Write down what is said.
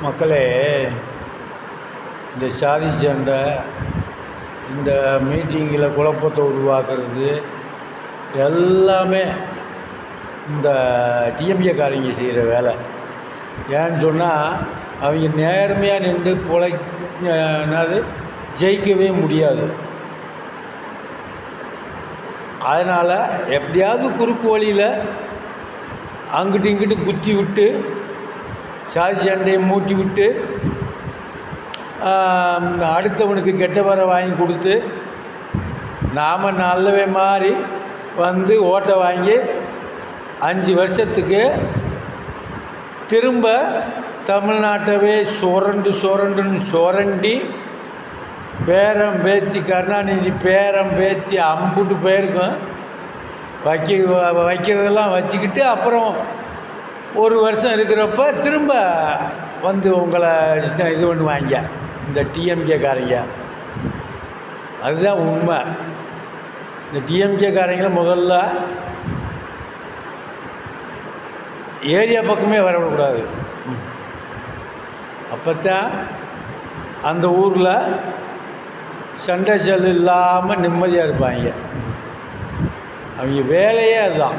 மக்களே, இந்த சாதி சண்டை, இந்த மீட்டிங்கில் குழப்பத்தை உருவாக்குறது எல்லாமே இந்த டிஎம்கேக்காரங்க செய்கிற வேலை. ஏன்னு சொன்னால், அவங்க நேர்மையாக நின்று என்னது ஜெயிக்கவே முடியாது. அதனால் எப்படியாவது குறுக்கு வழியில் அங்கிட்டு இங்கிட்டு குத்தி விட்டு சாதி சண்டையை மூட்டி விட்டு அடுத்தவனுக்கு கெட்ட வர வாங்கி கொடுத்து நாம் நல்லவே மாதிரி வந்து ஓட்டை வாங்கி 5 வருஷத்துக்கு திரும்ப தமிழ்நாட்டவே சுரண்டி பேரம் பேத்தி கருணாநிதி பேரம் பேத்தி அம்புட்டு பேருக்கும் வைக்கிறதெல்லாம் வச்சுக்கிட்டு அப்புறம் 1 வருஷம் இருக்கிறப்ப திரும்ப வந்து உங்களை இது பண்ணுவாங்க இந்த டிஎம்கேக்காரங்க. அதுதான் உண்மை. இந்த டிஎம்கேக்காரங்களை முதல்ல ஏரியா பக்கமே வரவிடக்கூடாது. அப்போ தான் அந்த ஊரில் சண்டை சல் இல்லாமல் நிம்மதியாக இருப்பாங்க. அவங்க வேலையே அதுதான்.